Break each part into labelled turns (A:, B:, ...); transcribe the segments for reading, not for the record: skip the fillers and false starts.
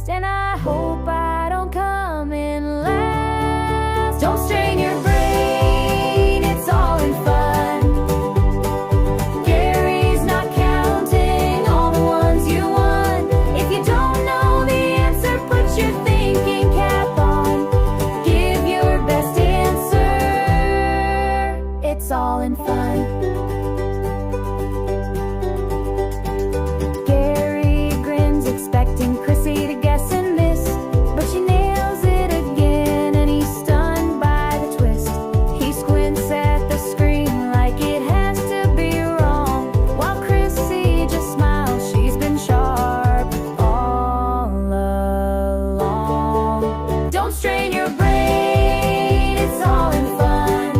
A: fast, and I hope I don't come in last. Don't strain your brain, it's all in fun. Gary's not counting all the ones you won. If you don't know the answer, put your thinking cap on. Give your best answer, it's all in fun. Gary grins, expecting Chrissy to guess and miss, but she nails it again, and he's stunned by the twist. He squints at the screen like it has to be wrong, while Chrissy just smiles. She's been sharp all along. Don't strain your brain, it's all in fun.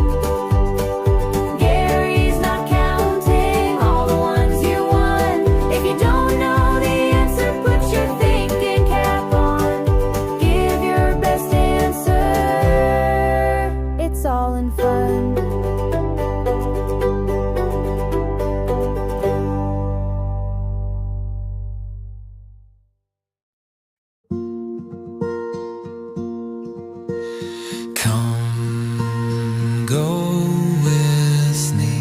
A: Gary's not counting all the ones you won. If you don't know the answer, put your thinking cap on. Give your best answer, it's all in fun.
B: Come go with me.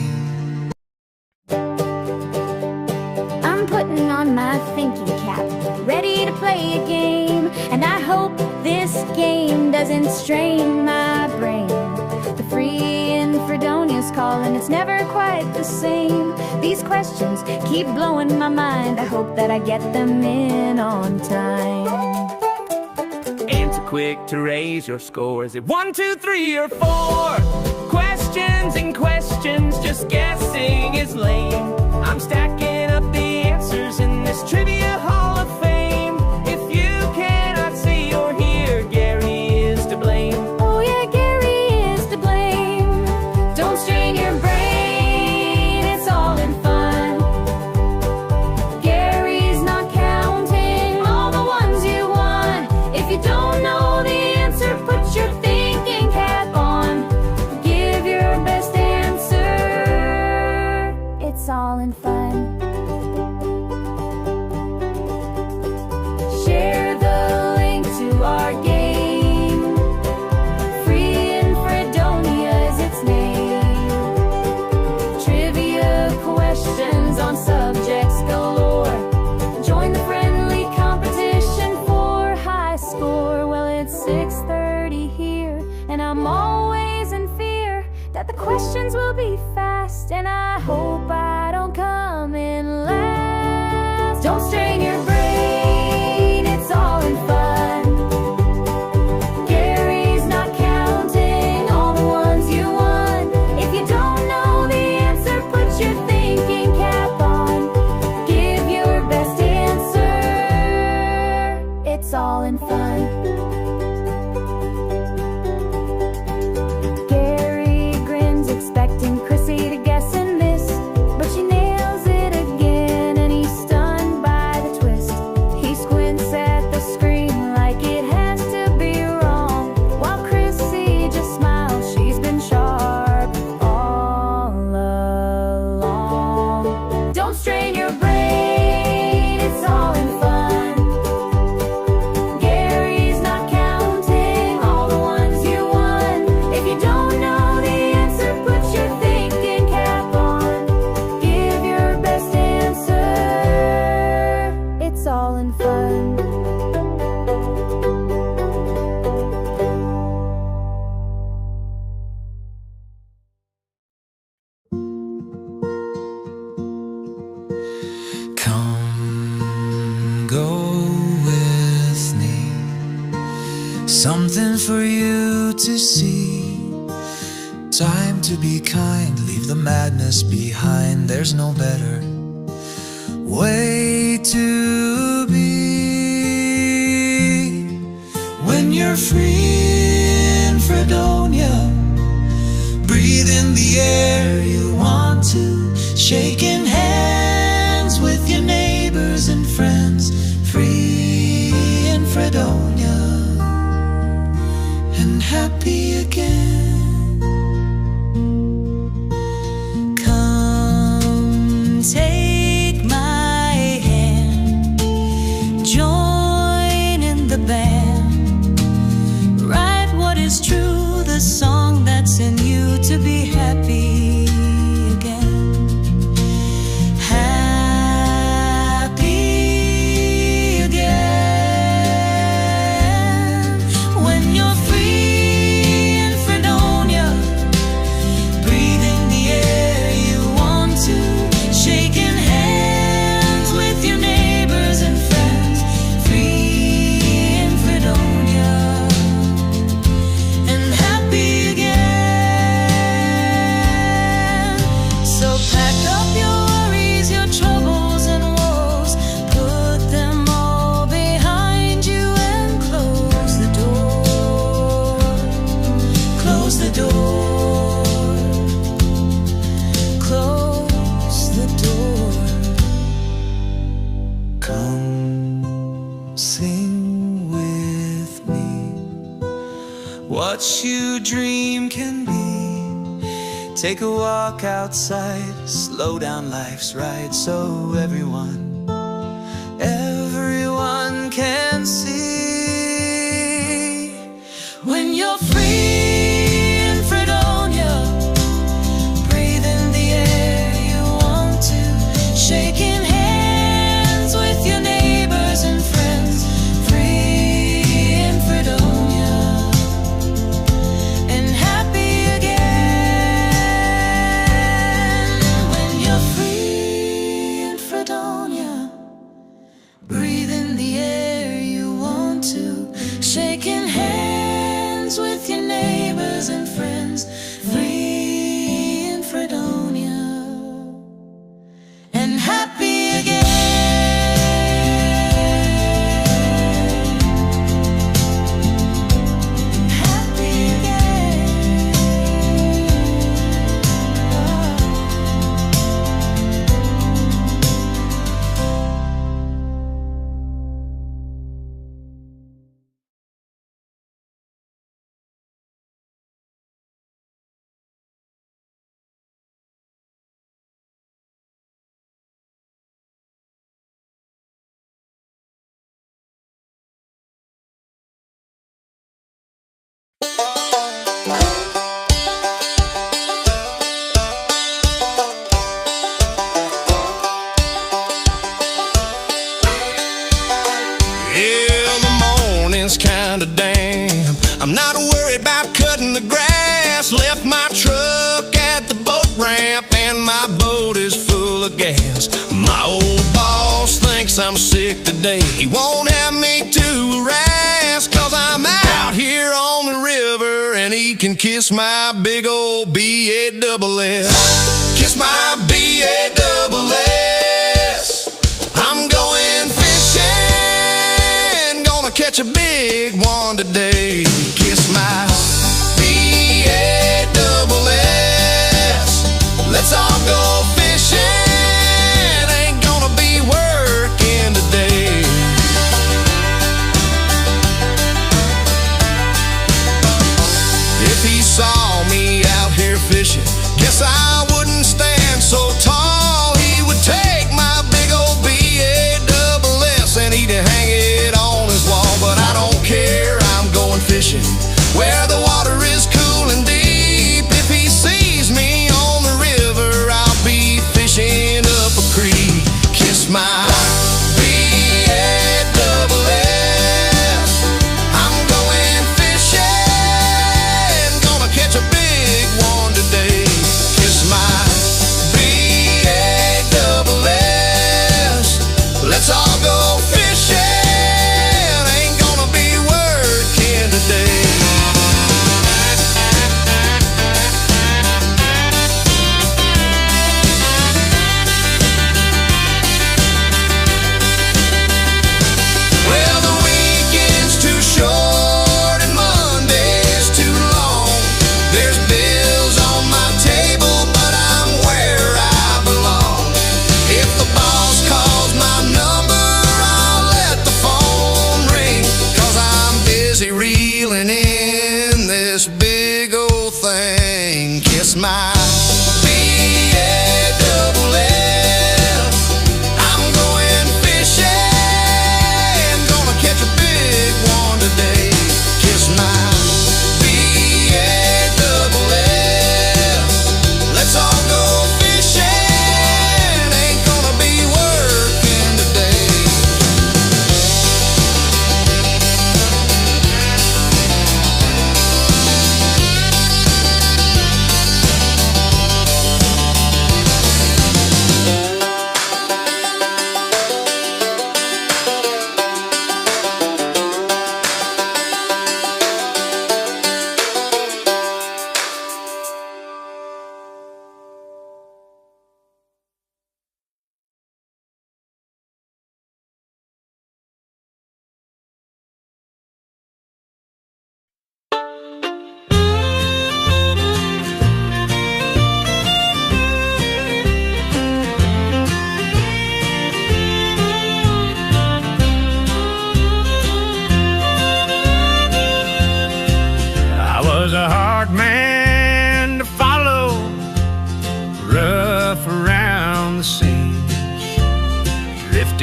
A: I'm putting on my thinking cap, ready to play a game, and I hope this game doesn't strain my brain. The free in Fredonia's calling, it's never quite the same. These questions keep blowing my mind, I hope that I get them in on time.
C: Answer quick to raise your score. Is it 1, 2, 3, or 4? Questions and questions, just guessing is lame. I'm stacking up the answers in this trivia hall of fame. If you cannot see or hear, Gary is to blame.
A: Oh yeah, Gary is to blame. Don't strain your brain, it's all in fun. Gary's not counting all the ones you won. If you don't know the answer, put your thinking cap on. Give your best answer, it's all in fun. Share the link to our game. Free in Fredonia is its name. Trivia questions on subjects galore. Join the friendly competition for high score. Well, it's 6:30 here, and I'm always in fear that the questions will be fast, and I hope I don't come in last. Don't strain your brain, it's all in fun. Gary's not counting all the ones you won. If you don't know the answer, put your thinking cap on. Give your best answer, it's all in fun. Gary grins, expecting Chrissy to guess and miss, but she nails it again, and he's stunned by the twist. He squints at the screen like it has to be wrong, while Chrissy just smiles. She's been sharp all along. Don't strain your brain, it's all in fun. Gary's not counting all the ones you won. If you don't know the answer, put your thinking cap on. Give your best answer, it's all in fun.
B: Come go with me. Something for you to see. Time to be kind, leave the madness behind. There's no better way to be. When you're free in Fredonia, breathe in the air you want to, shaking hands with your neighbors and friends. Free in Fredonia, and happy again. Come take my hand, join in what you dream can be. Take a walk outside, slow down life's ride, so everyone can see. When you're free in Fredonia, breathe in the air you want to, shaking hands with your neighbors and friends. Free in Fredonia and happy again. When you're free in Fredonia, breathe in the air you want to, shaking hands with your neighbors and friends. Free in Fredonia and happy again. Happy again.
D: Yeah, the morning's kinda damp. I'm not worried about cutting the grass. Left my truck at the boat ramp and my boat is full of gas. My old boss thinks I'm sick today. He won't have me to harass, 'cause I'm out here on the river and he can kiss my big old B-A-double-S. Kiss my B-A-double-S. I'm going fishing, gonna catch a big one today. Kiss my B-A-double-S. Let's all go fishing, ain't gonna be working today. If he saw me out here fishing, guess I wouldn't stand so tall. He would take my big old B-A-double-S and he'd hang it on his wall. But I don't care, I'm going fishing where the water is cool and deep. If he sees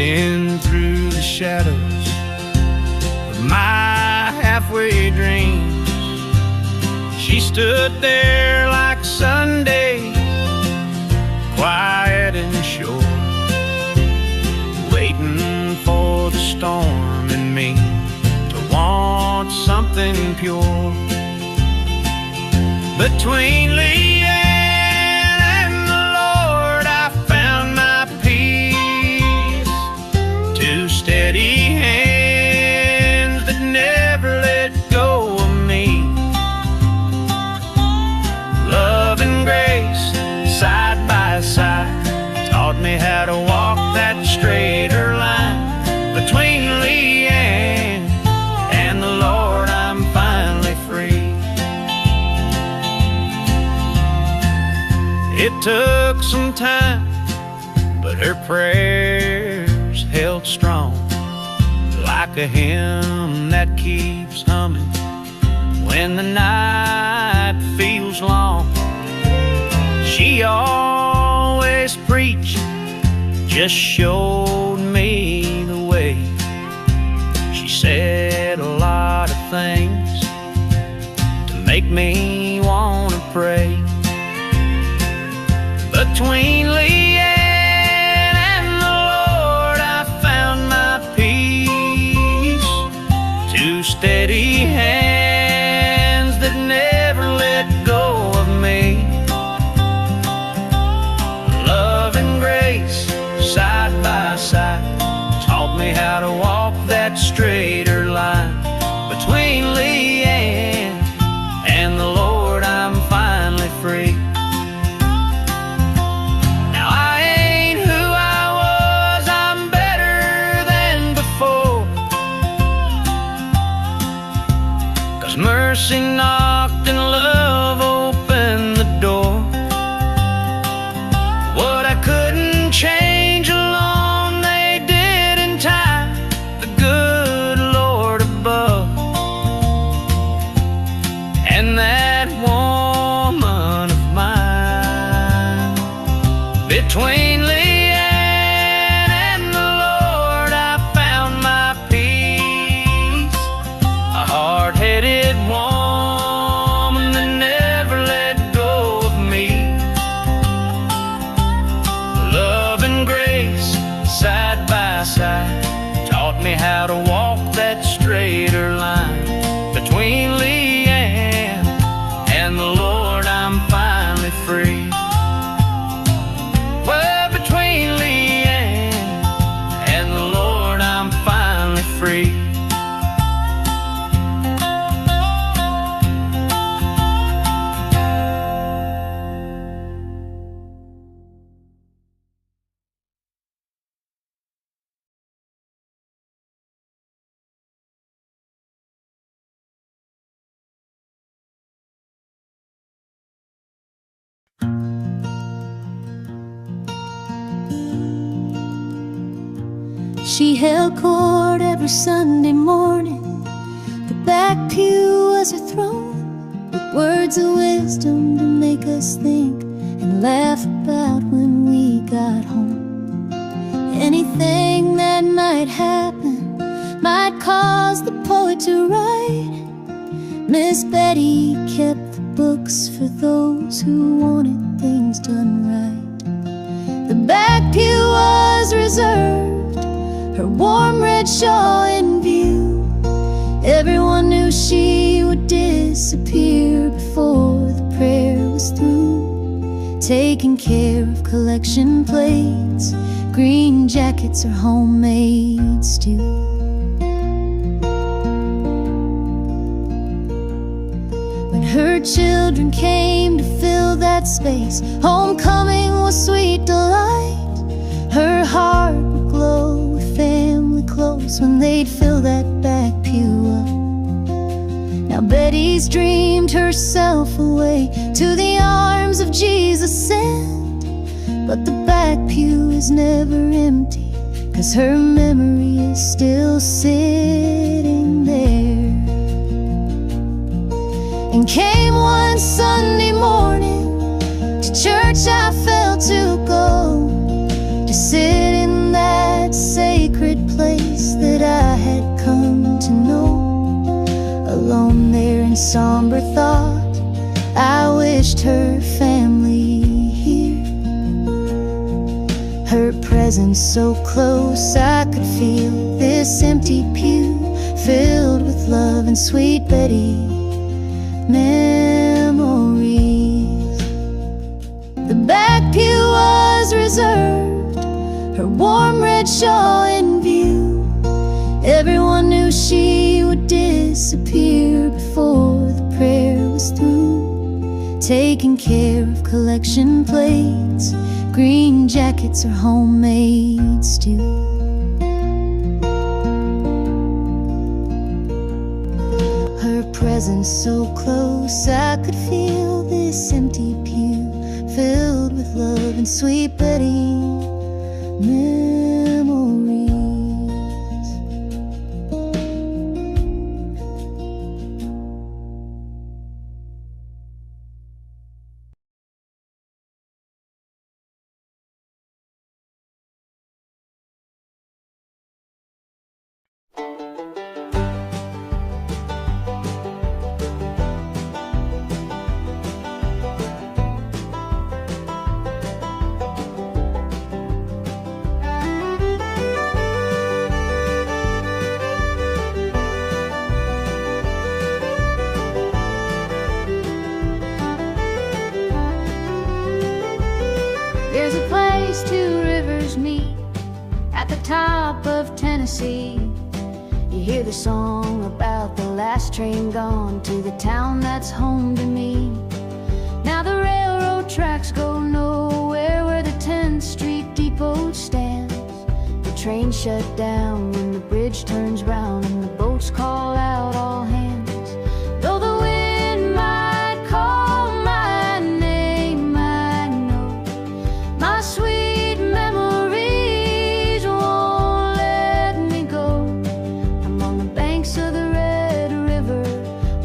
D: drifting through the shadows of my halfway dreams. She stood there like Sunday, quiet and sure, waiting for the storm in me to want something pure. Between Leanne and the Lord, I found my peace. Two steady hands that never let go of me. Love and grace, side by side, taught me how to walk that straighter line. Between Leanne and the Lord, I'm finally free. It took some time, but her prayers held strong, like a hymn that keeps humming when the night feels long. She always preached, just showed me the way. She said a lot of things to make me want to pray. Between Leanne and the Lord, I found my peace. Two steady hands that never let go of me. Love and grace, side by side, taught me how to walk that straighter line. Between Leanne and the Lord, I'm finally free. Now I ain't who I was, I'm better than before, 'cause mercy knocked and love opened the door. What I couldn't change alone, they did in time, the good Lord above. And that woman of mine, between Leanne and the Lord, I found my peace. A hard-headed woman that never let go of me. Love and grace, side by side, taught me how to walk that straighter line. Between Leanne and the Lord, I'm finally free. Well, between Leanne and the Lord, I'm finally free.
A: She held court every Sunday morning. The back pew was her throne, with words of wisdom to make us think and laugh about when we got home. Anything that might happen might cause the poet to write. Miss Betty kept the books for those who wanted things done right. The back pew was reserved, her warm red shawl in view. Everyone knew she would disappear before the prayer was through. Taking care of collection plates, green jackets, or homemade stew. When her children came to fill that space, homecoming was sweet delight. Her heart would glow with family close when they'd fill that back pew up. Now Betty's dreamed herself away to the arms of Jesus sent, but the back pew is never empty, 'cause her memory is still sitting there. And came one Sunday morning, to church I felt to go, to sit in that same presence so close, I could feel this empty pew filled with love and sweet Betty memories. The back pew was reserved, her warm red shawl in view. Everyone knew she would disappear before the prayer was through. Taking care of collection plates, green jackets, or homemade stew. Her presence so close, I could feel this empty pew filled with love and sweet Betty memories. There's a place two rivers meet at the top of Tennessee. You hear the song about the last train gone to the town that's home to me. Now the railroad tracks go nowhere where the 10th Street Depot stands. The train shut down when the bridge turns round and the boats call out all hands. Though the wind might call my name, I know my sweet memories won't let me go. I'm on the banks of the Red River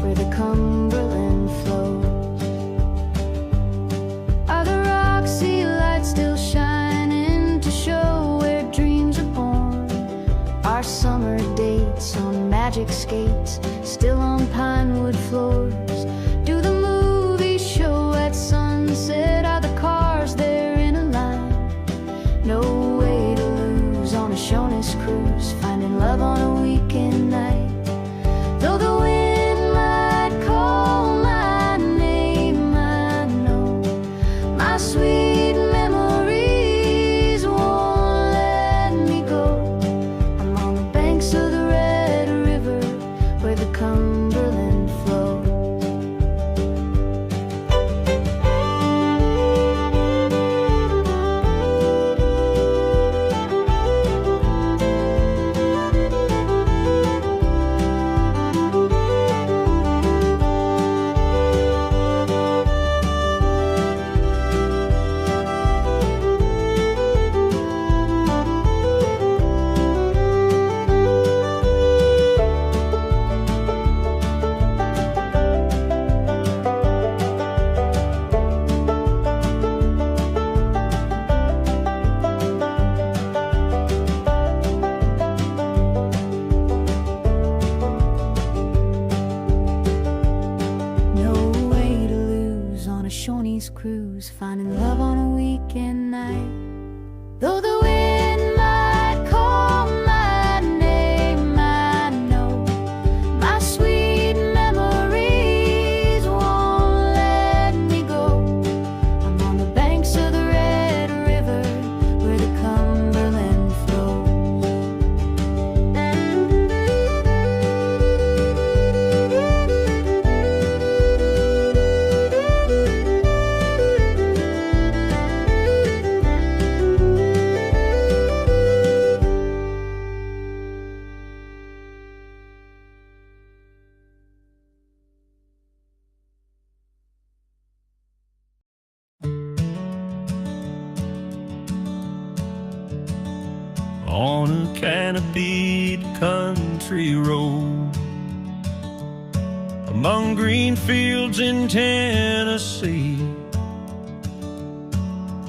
A: where the Cumberland flows. Are the Roxy lights still shining to show where dreams are born? Our summer dates on magic skates still on pinewood floors? Do the movies show at sunset? Are the cars there in a line? No way to lose on a Shoney's cruise, finding love on a weekend night. Though the wind might call my name, I know my sweet memories won't let me go. I'm on the banks of the Red River where the Cumberland flows. No way to lose on a Shoney's cruise, finding love on a weekend night. Though the wind might call my name, I know my sweet memories won't let me go. I'm on the banks of the Red River where the Cumberland flows.
E: On a canopied country road among green fields in Tennessee,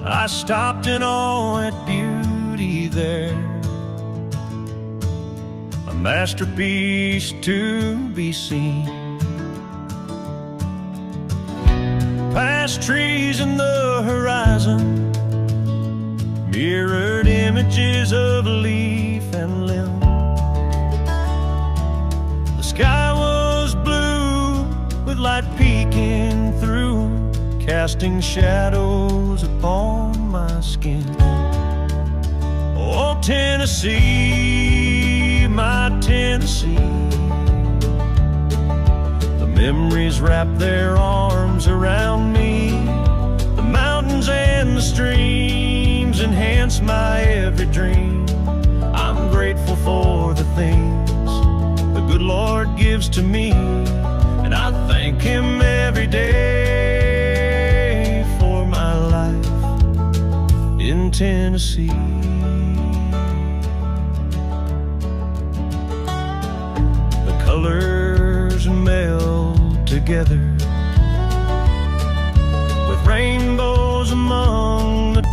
E: I stopped in awe at beauty there, a masterpiece to be seen. Past trees in the horizon, mirrored images edges of leaf and limb. The sky was blue with light peeking through, casting shadows upon my skin. Oh, Tennessee, my Tennessee. The memories wrap their arms around me. The mountains and the streams enhance my every dream. I'm grateful for the things the good Lord gives to me, and I thank Him every day for my life in Tennessee. The colors meld together with rainbows among the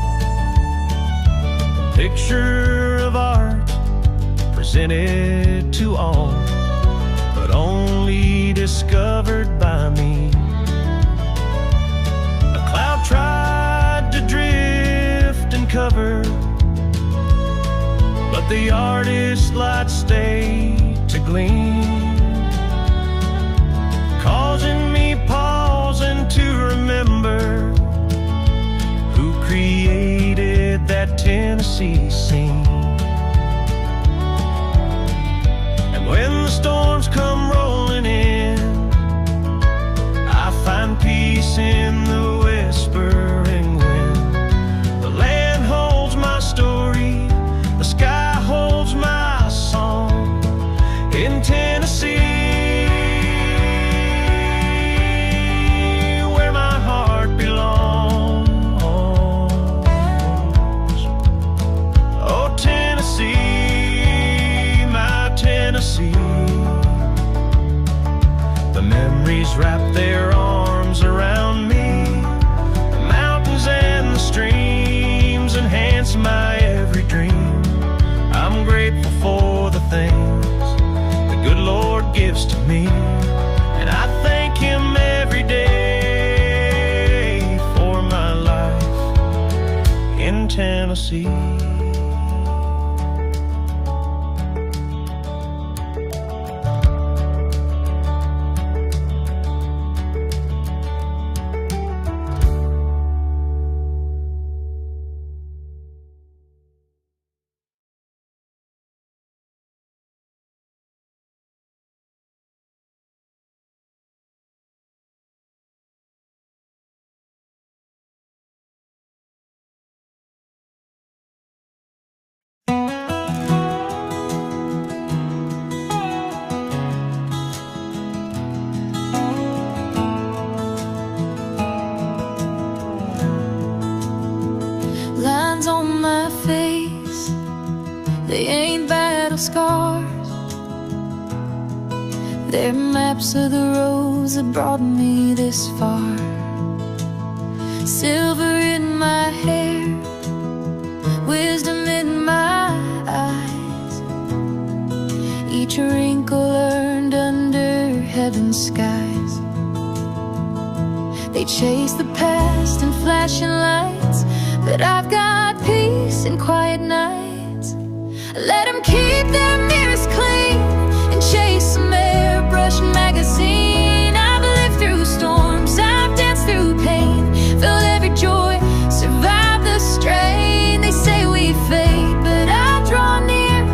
E: picture of art presented to all, but only discovered by me. A cloud tried to drift and cover, but the artist's light stayed to gleam, causing me pause and to remember who created that Tennessee scene. And when the storms come rolling in, I find peace in the whispering wind. The land holds my story, the sky holds my song in Tennessee, where my heart belongs. Oh, Tennessee, my Tennessee. The memories wrap their arms around me. The mountains and the streams enhance my every dream. I'm grateful for the things the good Lord gives to me, and I thank Him every day for my life in Tennessee.
A: Lines on my face, they ain't battle scars. They're maps of the roads that brought me this far. Silver in my hair, wisdom in my eyes, each wrinkle earned under heaven's skies. They chase the past in flashing lights, but I've got peace in quiet nights. Let them keep their mirrors clean and chase some airbrush magazine. I've lived through storms, I've danced through pain, felt every joy, survived the strain. They say we fade, but I draw near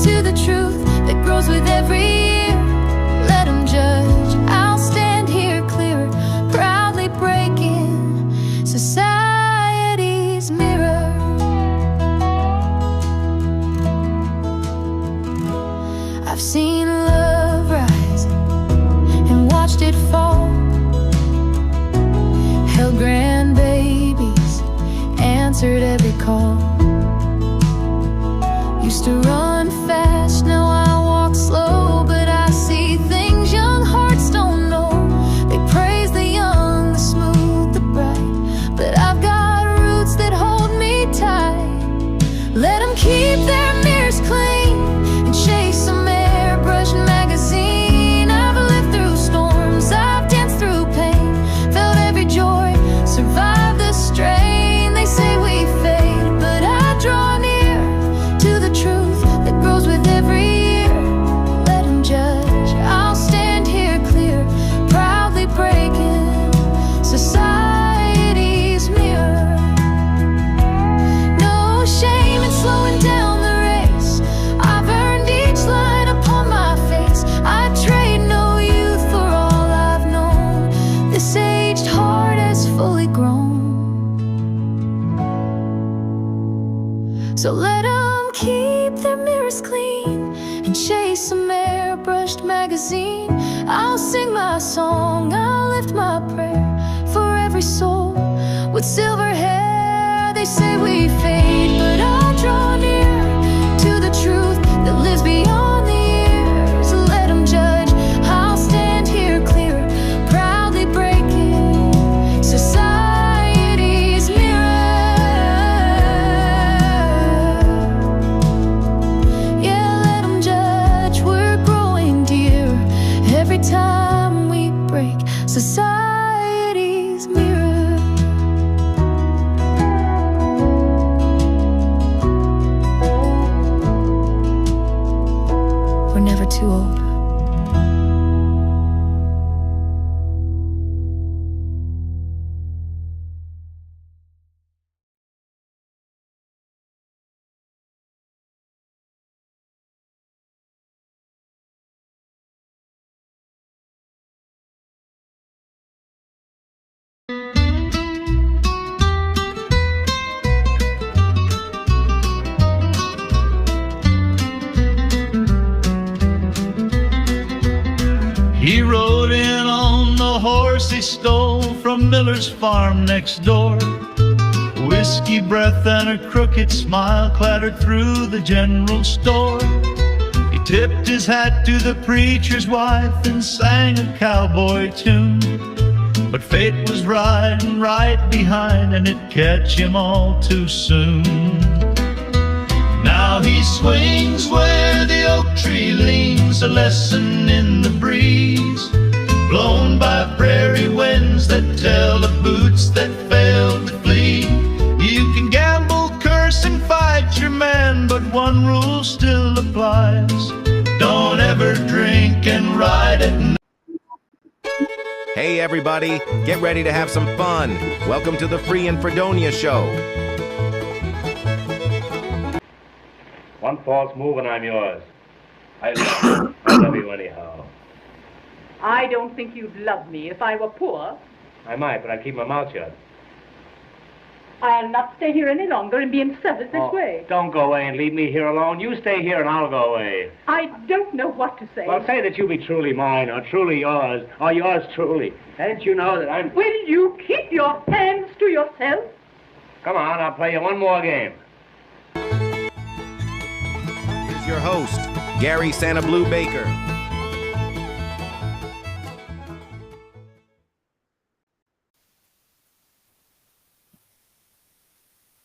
A: to the truth that grows with every year. Let them judge, I'll stand here clearer, proudly breaking society's mirror. I've seen love rise and watched it fall, held grandbabies, answered every call. Used to run fast, now I walk slow, but I see things young hearts don't know. They praise the young, the smooth, the bright, but I've got roots that hold me tight. Let them keep their mirrors clean and chase some airbrush magazine. I've lived through storms, I've danced through pain, felt every joy, survived the strain. They say we fade, but I draw near So let them keep their mirrors clean and chase some airbrushed magazine. I'll sing my song, I'll lift my prayer for every soul with silver hair. They say we fade, but I'll draw near to the truth that lives beyond the years. Let them judge, I'll stand here clear, proudly breaking society's mirror. Yeah, let them judge, we're growing dear every time we break society's mirror. We're never too old.
E: He rode in on the horse he stole from Miller's farm next door. Whiskey breath and a crooked smile clattered through the general store. He tipped his hat to the preacher's wife and sang a cowboy tune. But fate was riding right behind and it'd catch him all too soon. Now he swings where the oak tree leans, a lesson in the breeze, blown by prairie winds that tell of boots that failed to flee. You can gamble, curse, and fight your man, but one rule still applies: don't ever drink and ride at night.
F: Hey everybody, get ready to have some fun. Welcome to the Free and Fredonia Show.
G: One false move and I'm yours. I love you. I love you anyhow.
H: I don't think you'd love me if I were poor.
G: I might, but I'd keep my mouth shut.
H: I'll not stay here any longer and be in service this way.
G: Don't go away and leave me here alone. You stay here and I'll go away.
H: I don't know what to say.
G: Well, say that you be truly mine, or truly yours, or yours truly. Don't you know that I'm...
H: Will you keep your hands to yourself?
G: Come on, I'll play you one more game.
F: Here's your host, Gary SannaBlue Baker.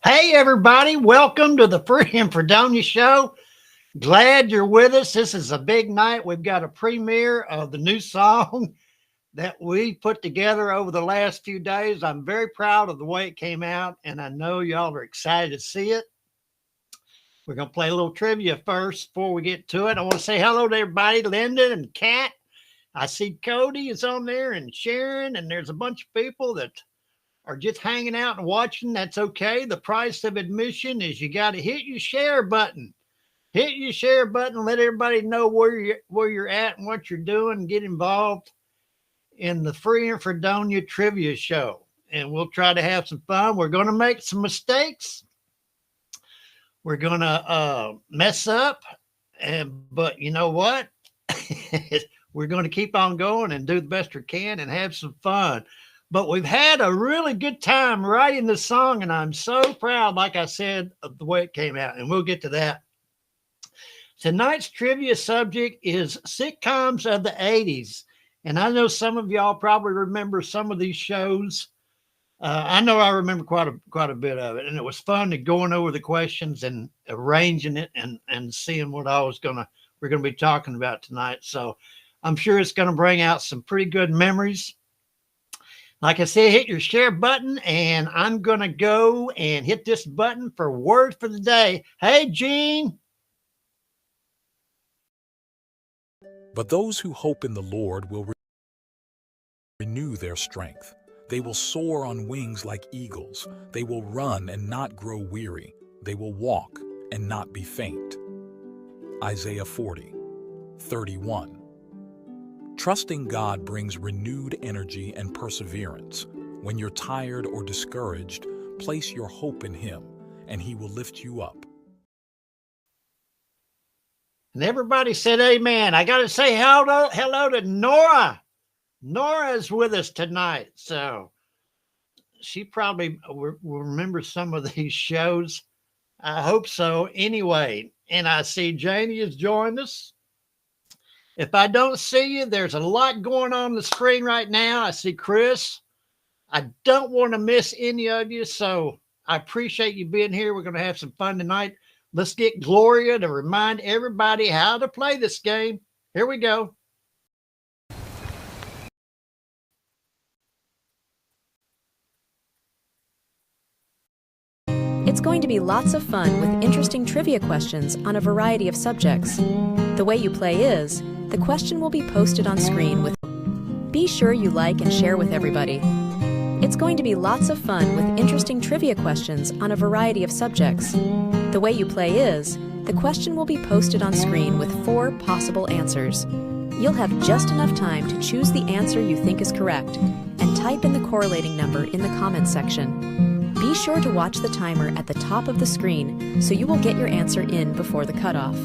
I: Hey everybody, welcome to the Free and Fredonia Show. Glad you're with us. This is a big night. We've got a premiere of the new song that we put together over the last few days. I'm very proud of the way it came out, and I know y'all are excited to see it. We're going to play a little trivia first before we get to it. I want to say hello to everybody, Linda and Kat. I see Cody is on there and Sharon, and there's a bunch of people that are just hanging out and watching. That's okay. The price of admission is you got to hit your share button. Hit your share button. Let everybody know where you're at and what you're doing. Get involved in the Free and Fredonia Trivia Show, and we'll try to have some fun. We're going to make some mistakes. We're going to mess up, but you know what? We're going to keep on going and do the best we can and have some fun. But we've had a really good time writing the song, and I'm so proud, like I said, of the way it came out, and we'll get to that. Tonight's trivia subject is sitcoms of the 80s, and I know some of y'all probably remember some of these shows. I know I remember quite a bit of it, and it was fun to going over the questions and arranging it and seeing what we're gonna be talking about tonight. So I'm sure it's gonna bring out some pretty good memories. Like I said, hit your share button, and I'm going to go and hit this button for word for the day. Hey, Gene.
J: But those who hope in the Lord will renew their strength. They will soar on wings like eagles. They will run and not grow weary. They will walk and not be faint. Isaiah 40:31. Trusting God brings renewed energy and perseverance. When you're tired or discouraged, place your hope in Him, and He will lift you up.
I: And everybody said amen. I got to say hello to Nora. Nora's with us tonight. So she probably will remember some of these shows. I hope so. Anyway, and I see Janie has joined us. If I don't see you, there's a lot going on the screen right now. I see Chris. I don't want to miss any of you, so I appreciate you being here. We're going to have some fun tonight. Let's get Gloria to remind everybody how to play this game. Here we go.
K: It's going to be lots of fun with interesting trivia questions on a variety of subjects. The way you play is, the question will be posted on screen with. Be sure you like and share with everybody. It's going to be lots of fun with interesting trivia questions on a variety of subjects. The way you play is, the question will be posted on screen with 4 possible answers. You'll have just enough time to choose the answer you think is correct and type in the correlating number in the comments section. Be sure to watch the timer at the top of the screen so you will get your answer in before the cutoff.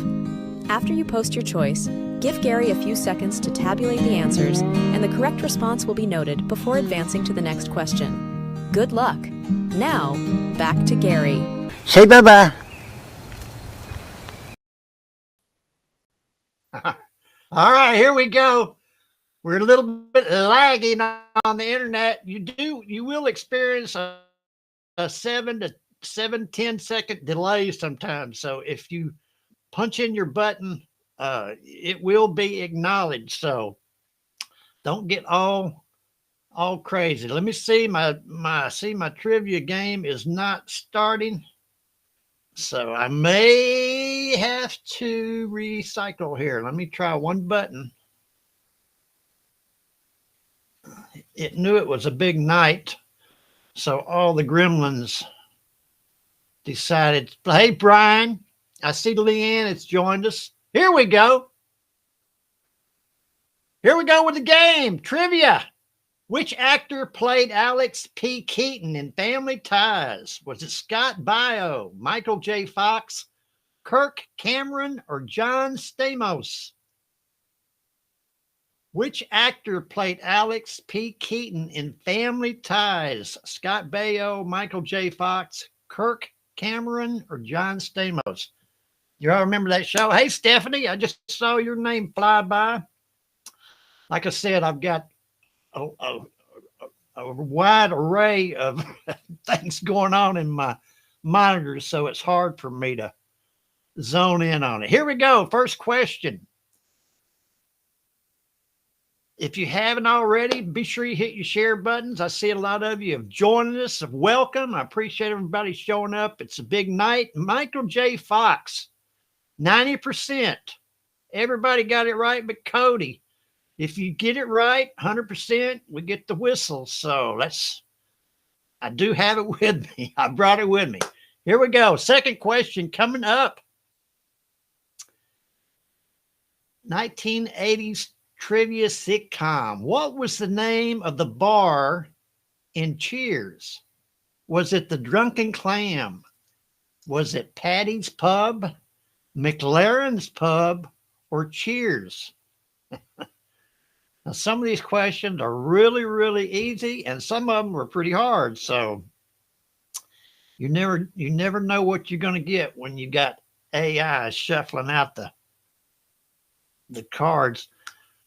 K: After you post your choice, give Gary a few seconds to tabulate the answers, and the correct response will be noted before advancing to the next question. Good luck. Now, back to Gary.
I: Say bye-bye. All right, here we go. We're a little bit lagging on the internet. You will experience a 7 to 10 second delay sometimes. So if you punch in your button, it will be acknowledged. So don't get all crazy. Let me see my trivia game is not starting. So I may have to recycle here. Let me try one button. It knew it was a big night. So all the gremlins decided, hey, Brian, I see Leanne has joined us. Here we go. Here we go with the game. Trivia. Which actor played Alex P. Keaton in Family Ties? Was it Scott Baio, Michael J. Fox, Kirk Cameron, or John Stamos? Which actor played Alex P. Keaton in Family Ties? Scott Baio, Michael J. Fox, Kirk Cameron, or John Stamos? You all remember that show? Hey, Stephanie, I just saw your name fly by. Like I said, I've got a wide array of things going on in my monitors, so it's hard for me to zone in on it. Here we go. First question. If you haven't already, be sure you hit your share buttons. I see a lot of you have joined us. Welcome. I appreciate everybody showing up. It's a big night. Michael J. Fox, 90%. Everybody got it right but Cody. If you get it right, 100%, we get the whistle. So I do have it with me. I brought it with me. Here we go. Second question coming up. 1980s trivia sitcom. What was the name of the bar in Cheers? Was it the Drunken Clam? Was it Patty's Pub, McLaren's Pub, or Cheers? Now, some of these questions are really, really easy, and some of them are pretty hard. So you never know what you're going to get when you got AI shuffling out the cards.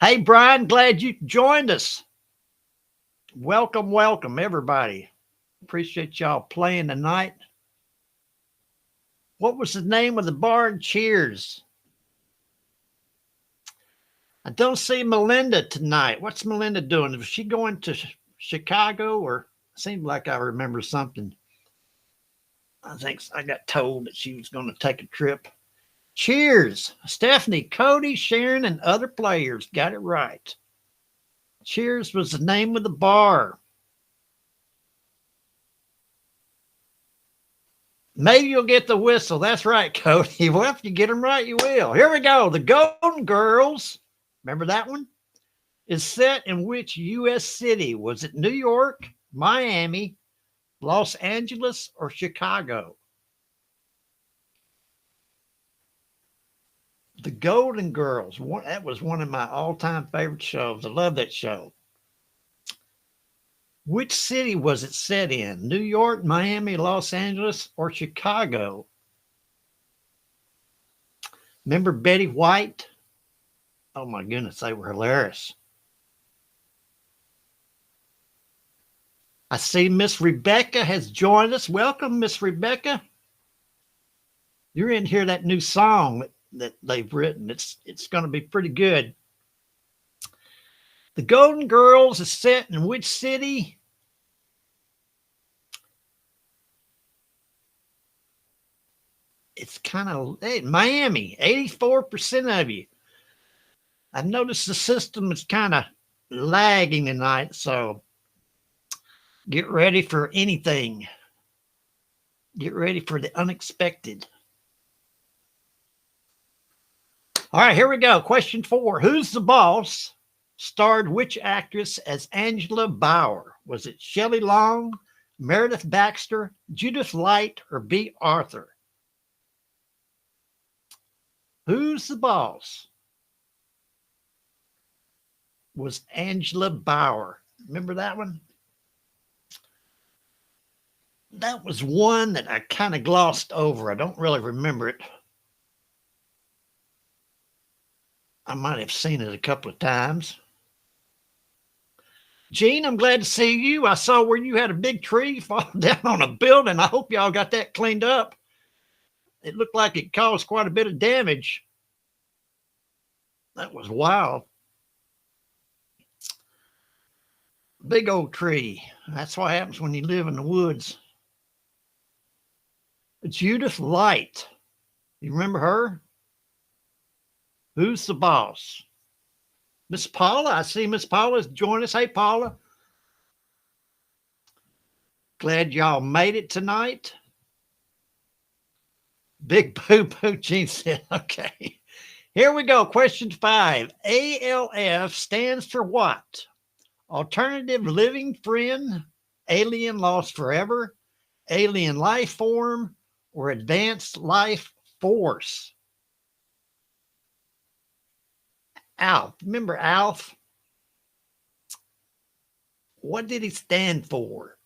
I: Hey, Brian, glad you joined us. Welcome, welcome, everybody. Appreciate y'all playing tonight. What was the name of the bar in Cheers? I don't see Melinda tonight. What's Melinda doing? Was she going to Chicago, or seemed like I remember something? I think I got told that she was going to take a trip. Cheers. Stephanie, Cody, Sharon, and other players got it right. Cheers was the name of the bar. Maybe you'll get the whistle. That's right, Cody. Well, if you get them right, you will. Here we go. The Golden Girls. Remember that one? Is set in which U.S. city? Was it New York, Miami, Los Angeles, or Chicago? The Golden Girls. That was one of my all-time favorite shows. I love that show. Which city was it set in? New York, Miami, Los Angeles, or Chicago? Remember Betty White? Oh my goodness, they were hilarious. I see Miss Rebecca has joined us. Welcome, Miss Rebecca. You're in here, that new song that they've written. It's going to be pretty good. The Golden Girls is set in which city? It's kind of Miami. 84% of you. I've noticed the system is kind of lagging tonight, so get ready for anything. Get ready for the unexpected. All right, here we go. Question 4. Who's the Boss starred which actress as Angela Bauer? Was it Shelley Long, Meredith Baxter, Judith Light, or B. Arthur? Who's the Boss was Angela Bauer. Remember that one? That was one that I kind of glossed over. I don't really remember it. I might have seen it a couple of times. Gene, I'm glad to see you. I saw where you had a big tree fall down on a building. I hope y'all got that cleaned up. It looked like it caused quite a bit of damage. That was wild. Big old tree. That's what happens when you live in the woods. Judith Light. You remember her? Who's the Boss? Miss Paula. I see Miss Paula's joined us. Hey, Paula. Glad y'all made it tonight. Big Boo Boo, Gene said. Okay. Here we go. Question 5. ALF stands for what? Alternative Living Friend, Alien Lost Forever, Alien Life Form, or Advanced Life Force? Alf. Remember Alf? What did he stand for?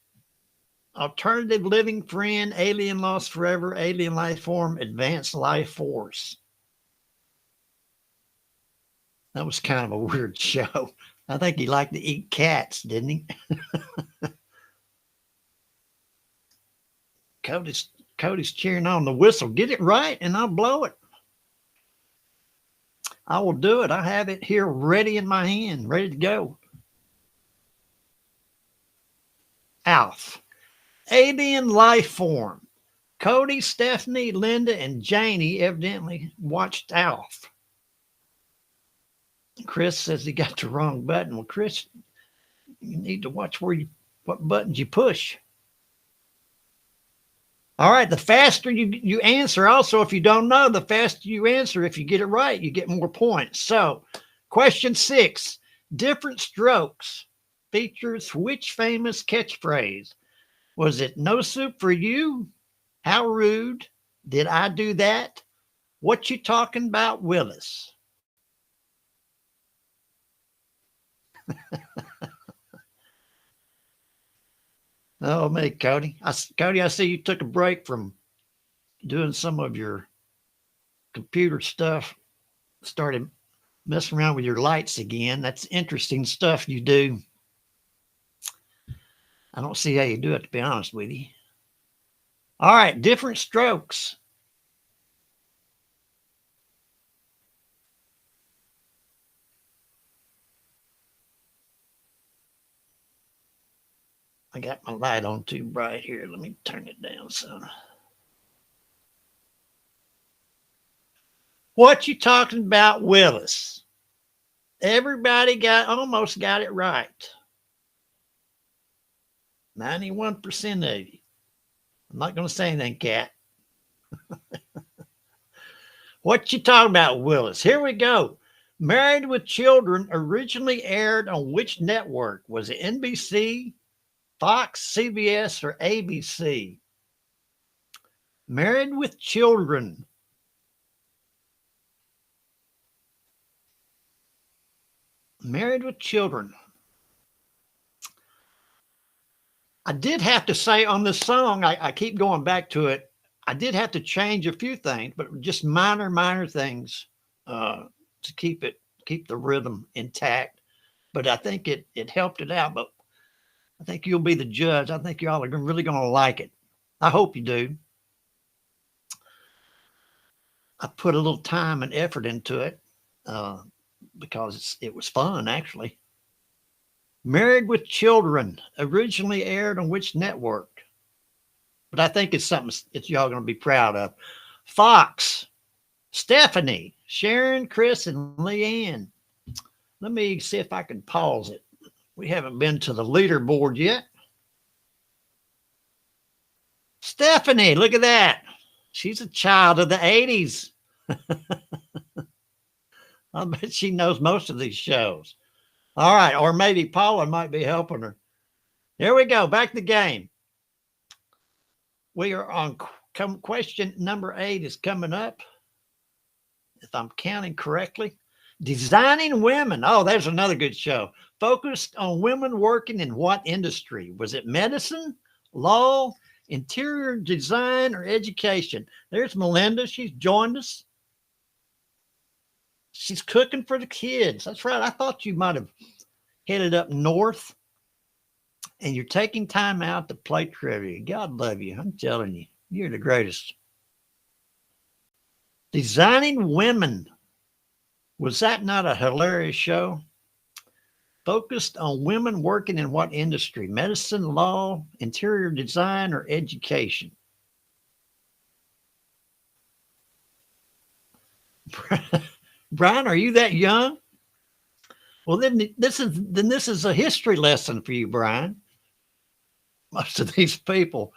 I: Alternative Living Friend, Alien Lost Forever, Alien Life Form, Advanced Life Force. That was kind of a weird show. I think he liked to eat cats, didn't he? Cody's cheering on the whistle. Get it right and I'll blow it. I will do it. I have it here ready in my hand, ready to go. Alf. Alien Life Form. Cody, Stephanie, Linda, and Janie evidently watched Alf. Chris says he got the wrong button. Well, Chris, you need to watch what buttons you push. All right, the faster you answer, also, if you don't know, the faster you answer, if you get it right, you get more points. So, question 6, Different Strokes features which famous catchphrase? Was it no soup for you? How rude? Did I do that? What you talking about, Willis? Oh, me, Cody. Cody, I see you took a break from doing some of your computer stuff, started messing around with your lights again. That's interesting stuff you do. I don't see how you do it, to be honest with you. All right, Different Strokes. I got my light on too bright here. Let me turn it down some. What you talking about, Willis? Everybody almost got it right. 91% of you. I'm not going to say anything, Cat. What you talking about, Willis? Here we go. Married with Children originally aired on which network? Was it NBC, Fox, CBS, or ABC? Married with Children. Married with Children. I did have to say on this song, I keep going back to it. I did have to change a few things, but just minor things to keep the rhythm intact. But I think it helped it out. But I think you'll be the judge. I think y'all are really going to like it. I hope you do. I put a little time and effort into it because it was fun, actually. Married with Children, originally aired on which network? But I think it's something that y'all going to be proud of. Fox, Stephanie, Sharon, Chris, and Leanne. Let me see if I can pause it. We haven't been to the leaderboard yet. Stephanie, look at that. She's a child of the 80s. I bet she knows most of these shows. All right, or maybe Paula might be helping her. Here we go, back to the game. We are on question number 8 is coming up, if I'm counting correctly. Designing Women. Oh, there's another good show. Focused on women working in what industry? Was it medicine, law, interior design, or education? There's Melinda. She's joined us. She's cooking for the kids. That's right. I thought you might have headed up north and you're taking time out to play trivia. God love you. I'm telling you, you're the greatest. Designing Women. Was that not a hilarious show? Focused on women working in what industry? Medicine, law, interior design, or education? Brian, are you that young? Well, then this is a history lesson for you, Brian. Most of these people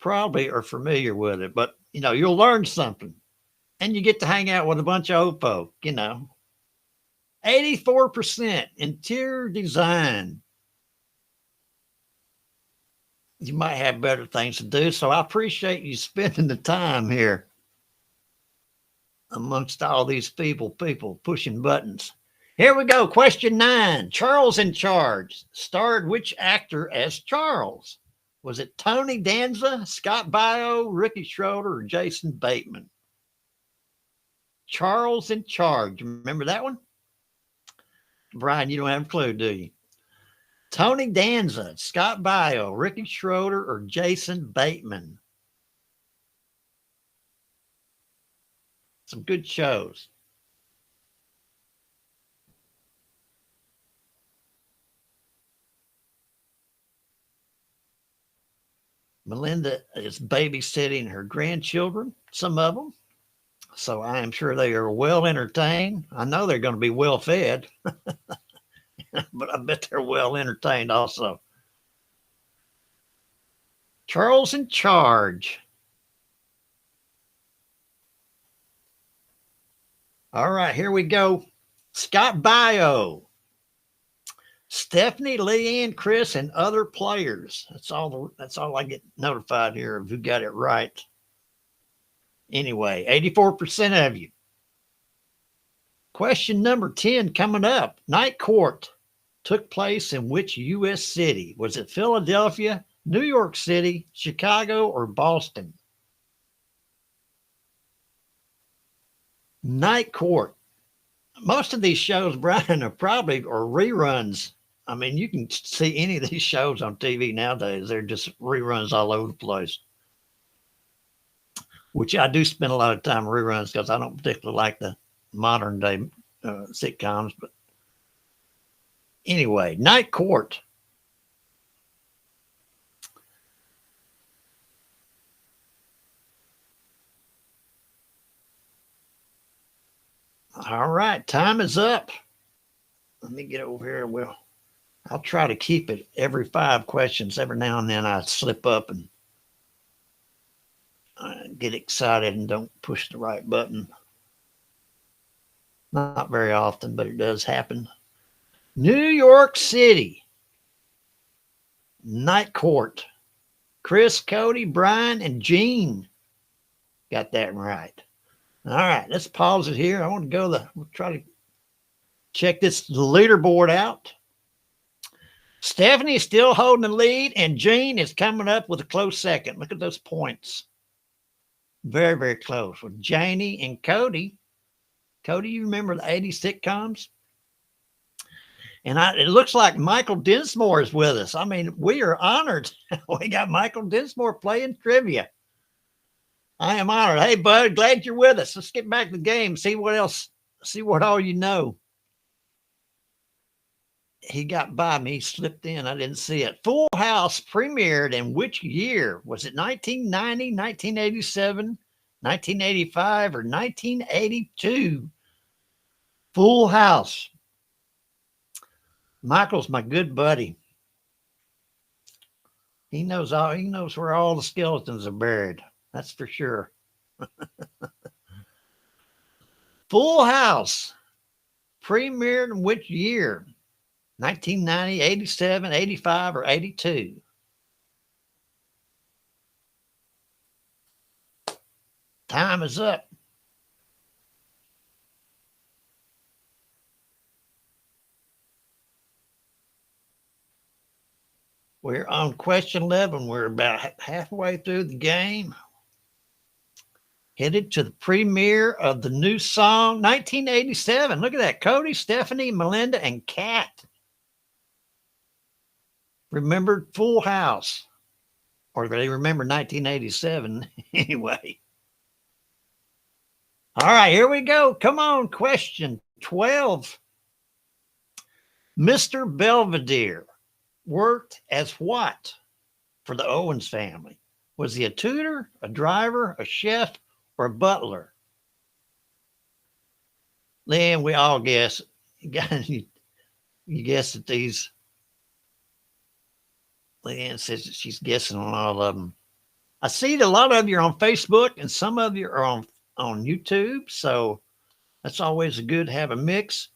I: probably are familiar with it, but you'll learn something, and you get to hang out with a bunch of old folk. 84% interior design. You might have better things to do, so I appreciate you spending the time here amongst all these people pushing buttons. Here we go. Question 9. Charles in Charge starred which actor as Charles? Was it Tony Danza, Scott Baio, Ricky Schroeder, or Jason Bateman? Charles in Charge. Remember that one? Brian, you don't have a clue, do you? Tony Danza, Scott Baio, Ricky Schroeder, or Jason Bateman? Some good shows. Melinda is babysitting her grandchildren, some of them. So I am sure they are well entertained. I know they're going to be well fed, but I bet they're well entertained also. Charles in Charge. All right, here we go. Scott Baio, Stephanie, Leanne, Chris, and other players. That's all I get notified here of who got it right. Anyway, 84% of you. Question number 10 coming up. Night Court took place in which U.S. city? Was it Philadelphia, New York City, Chicago, or Boston? Night Court. Most of these shows, Brian, are reruns. I mean, you can see any of these shows on TV nowadays. They're just reruns all over the place. Which I do spend a lot of time reruns because I don't particularly like the modern day sitcoms. But anyway, Night Court. All right, time is up. Let me get over here. I'll try to keep it every 5 questions. Every now and then I slip up and get excited and don't push the right button. Not very often, but it does happen. New York City. Night Court. Chris, Cody, Brian, and Gene got that right. All right, let's pause it here. I want to we'll try to Check this leaderboard out. Stephanie is still holding the lead, and Jean is coming up with a close second. Look at those points. Very, very close with Janie and Cody. Cody, you remember the 80s sitcoms? And it looks like Michael Dinsmore is with us. I mean, we are honored. We got Michael Dinsmore playing trivia. I am honored. Hey, bud, glad you're with us. Let's get back to the game. See what else, see what all you know. He got by me, slipped in. I didn't see it. Full House premiered in which year? Was it 1990, 1987, 1985, or 1982? Full House. Michael's my good buddy. He knows where all the skeletons are buried. That's for sure. Full House premiered in which year? 1990, 87, 85, or 82? Time is up. We're on question 11. We're about halfway through the game. Headed to the premiere of the new song, 1987. Look at that. Cody, Stephanie, Melinda, and Kat. Remembered Full House. Or they remember 1987 anyway. All right, here we go. Come on, question 12. Mr. Belvedere worked as what for the Owens family? Was he a tutor, a driver, a chef, or a butler? Then we all guess. You guess at these. Leanne says that she's guessing on all of them. I see that a lot of you are on Facebook and some of you are on YouTube. So that's always good to have a mix.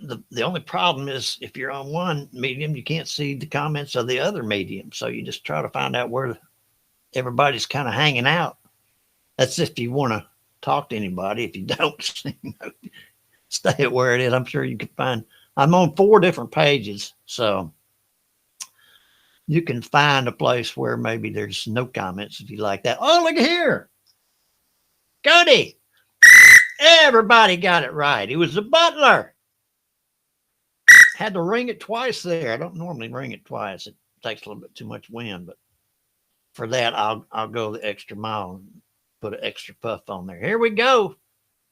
I: The only problem is if you're on one medium, you can't see the comments of the other medium. So you just try to find out where everybody's kind of hanging out. That's if you want to talk to anybody. If you don't, stay at where it is. I'm sure you can find. I'm on 4 different pages. So you can find a place where maybe there's no comments if you like that. Oh, look at here. Cody. Everybody got it right. He was the butler. Had to ring it twice there. I don't normally ring it twice. It takes a little bit too much wind, but for that, I'll go the extra mile and put an extra puff on there. Here we go.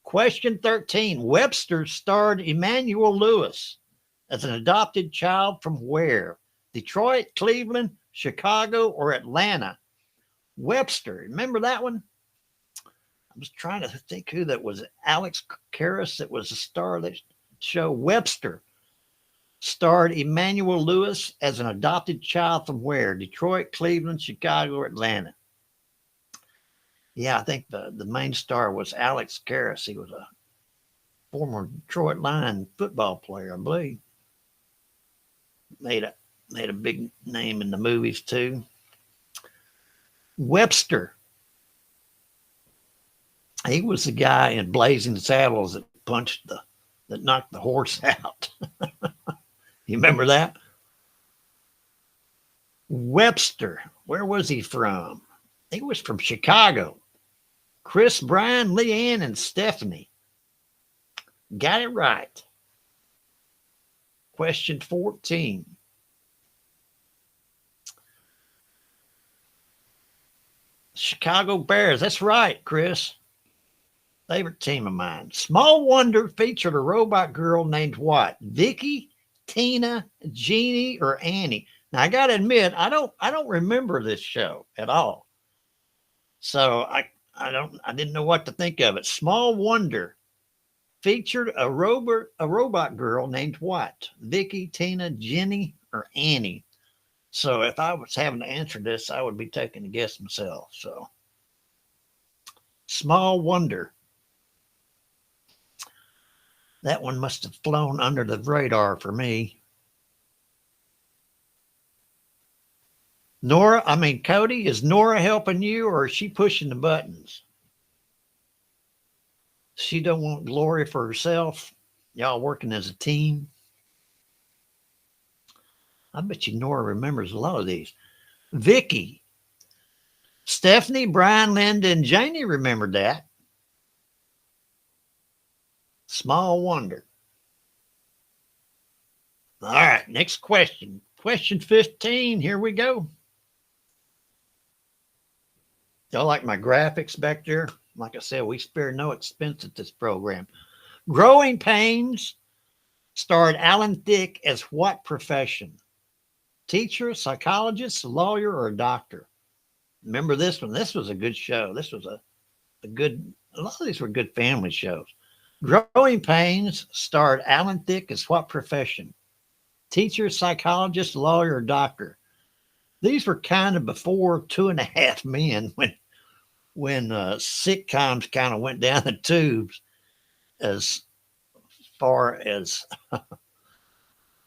I: Question 13. Webster starred Emmanuel Lewis as an adopted child from where? Detroit, Cleveland, Chicago, or Atlanta? Webster. Remember that one? I was trying to think who that was. Alex Karras that was the star of that show. Webster starred Emmanuel Lewis as an adopted child from where? Detroit, Cleveland, Chicago, or Atlanta? Yeah, I think the main star was Alex Karras. He was a former Detroit Lion football player, I believe. Made a big name in the movies too. Webster. He was the guy in Blazing Saddles that knocked the horse out. You remember that? Webster. Where was he from? He was from Chicago. Chris, Brian, Leanne, and Stephanie. Got it right. Question 14. Chicago Bears. That's right, Chris. Favorite team of mine. Small Wonder featured a robot girl named what? Vicky, Tina, Jeannie, or Annie? Now I gotta admit, I don't remember this show at all. So I didn't know what to think of it. Small Wonder featured a robot girl named what? Vicky, Tina, Jenny, or Annie? So if I was having to answer this, I would be taking a guess myself. So Small Wonder. That one must have flown under the radar for me. Cody, is Nora helping you or is she pushing the buttons? She don't want glory for herself. Y'all working as a team. I bet you Nora remembers a lot of these. Vicky, Stephanie, Brian, Linda, and Janie remembered that. Small wonder. All right, next question. Question 15. Here we go. Y'all like my graphics back there? Like I said, we spare no expense at this program. Growing Pains starred Alan Thicke as what profession? Teacher, psychologist, lawyer, or doctor? Remember this one? This was a good show. This was a lot of these were good family shows. Growing Pains starred Alan Thicke as what profession? Teacher, psychologist, lawyer, or doctor? These were kind of before 2.5 Men when sitcoms kind of went down the tubes as far as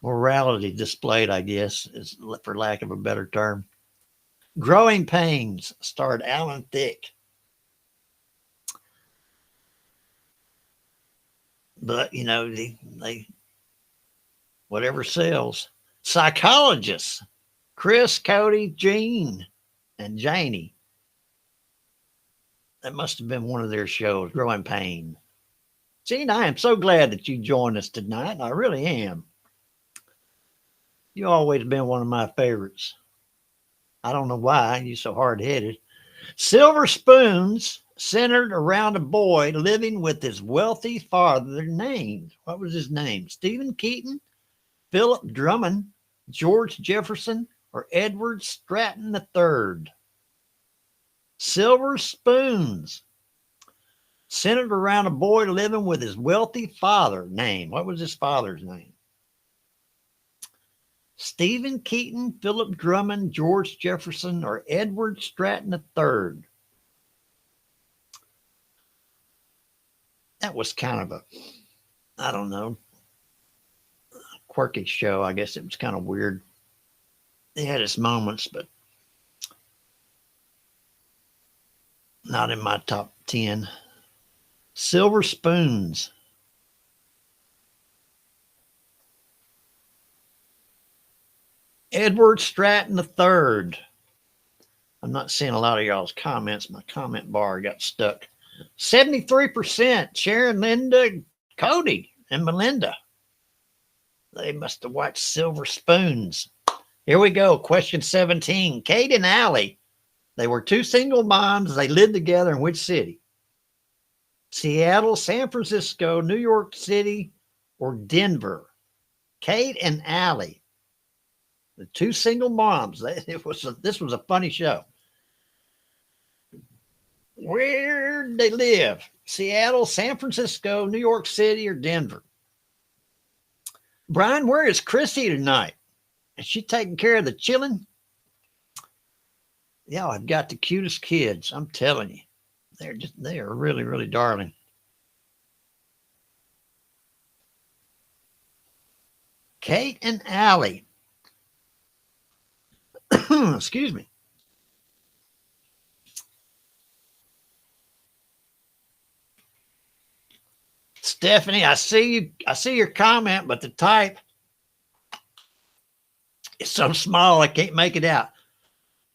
I: morality displayed, I guess, is for lack of a better term. Growing Pains starred Alan Thicke. But, you know, they whatever sells. Psychologists, Chris, Cody, Jean, and Janie. That must have been one of their shows, Growing Pain. Jean, I am so glad that you joined us tonight. I really am. You always been one of my favorites. I don't know why you're so hard-headed. Silver Spoons centered around a boy living with his wealthy father named, what was his name? Stephen Keaton, Philip Drummond, George Jefferson, or Edward Stratton III. Silver Spoons centered around a boy living with his wealthy father name. What was his father's name? Stephen Keaton, Philip Drummond, George Jefferson, or Edward Stratton III. That was kind of a, I don't know, quirky show. I guess it was kind of weird. It had its moments, but not in my top 10. Silver Spoons. Edward Stratton III. I'm not seeing a lot of y'all's comments. My comment bar got stuck. 73%. Sharon, Linda, Cody, and Melinda. They must have watched Silver Spoons. Here we go. Question 17. Kate and Allie. They were two single moms. They lived together in which city? Seattle, San Francisco, New York City, or Denver? Kate and Allie. The two single moms. This was a funny show. Where did they live? Seattle, San Francisco, New York City, or Denver? Brian, where is Chrissy tonight? Is she taking care of the children? Yeah, I've got the cutest kids. I'm telling you. They are really, really darling. Kate and Allie. Excuse me. Stephanie, I see your comment, but the type is so small I can't make it out.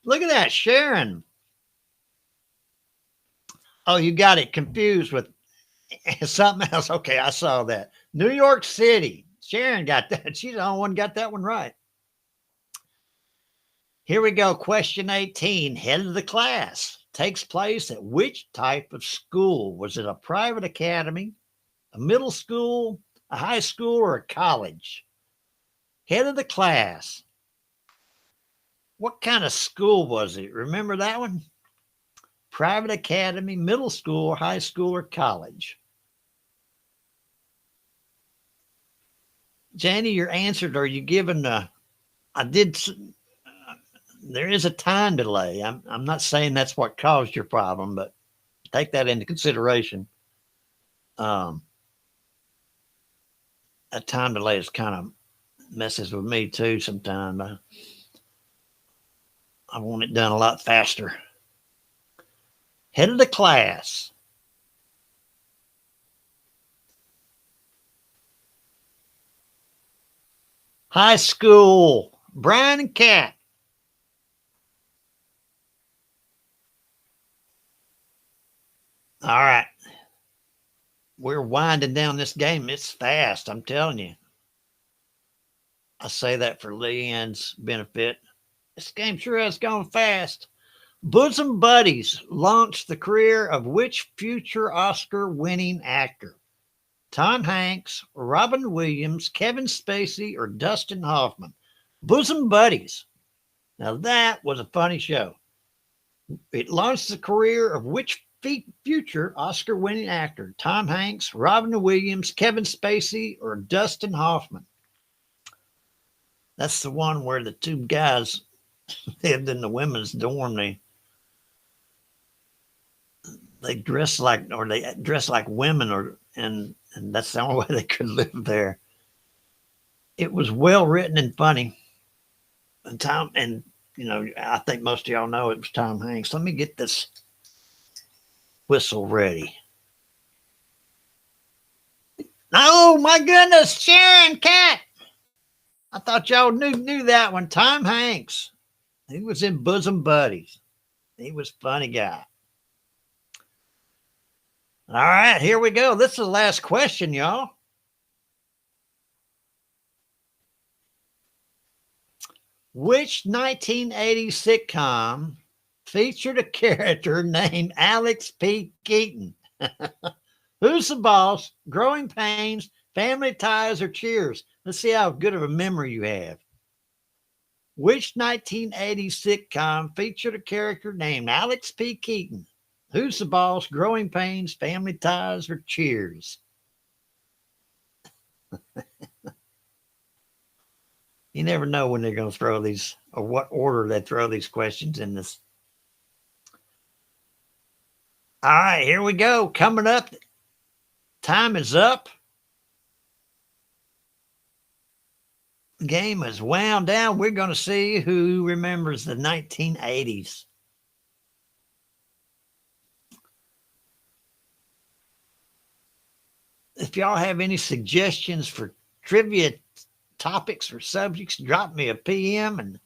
I: Look at that, Sharon. Oh, you got it confused with something else. Okay, I saw that. New York City. Sharon got that. She's the only one got that one right. Here we go. Question 18. Head of the class takes place at which type of school? Was it a private academy, a middle school, a high school, or a college? Head of the class. What kind of school was it? Remember that one? Private academy, middle school, high school, or college? Janie, you're answered. Are you given there is a time delay. I'm not saying that's what caused your problem, but take that into consideration. A time delay is kind of messes with me too sometimes. I want it done a lot faster. Head of the class. High school. Brian and Kat. All right. We're winding down this game. It's fast, I'm telling you. I say that for Leanne's benefit. This game sure has gone fast. Bosom Buddies launched the career of which future Oscar-winning actor? Tom Hanks, Robin Williams, Kevin Spacey, or Dustin Hoffman? Bosom Buddies. Now that was a funny show. It launched the career of which future Oscar-winning actor? Tom Hanks, Robin Williams, Kevin Spacey, or Dustin Hoffman? That's the one where the two guys lived in the women's dorm. They dress like women, and that's the only way they could live there. It was well written and funny. And I think most of y'all know it was Tom Hanks. Let me get this whistle ready. Oh my goodness, Sharon, Cat. I thought y'all knew that one. Tom Hanks. He was in Bosom Buddies. He was a funny guy. All right, here we go. This is the last question, y'all. Which 1980 sitcom featured a character named Alex P. Keaton? Who's the Boss? Growing Pains, Family Ties, or Cheers? Let's see how good of a memory you have. Which 1980 sitcom featured a character named Alex P. Keaton? Who's the Boss? Growing Pains, Family Ties, or Cheers? You never know when they're going to throw these, or what order they throw these questions in this. All right, here we go. Coming up. Time is up. The game is wound down. We're going to see who remembers the 1980s. If y'all have any suggestions for trivia topics or subjects, drop me a PM and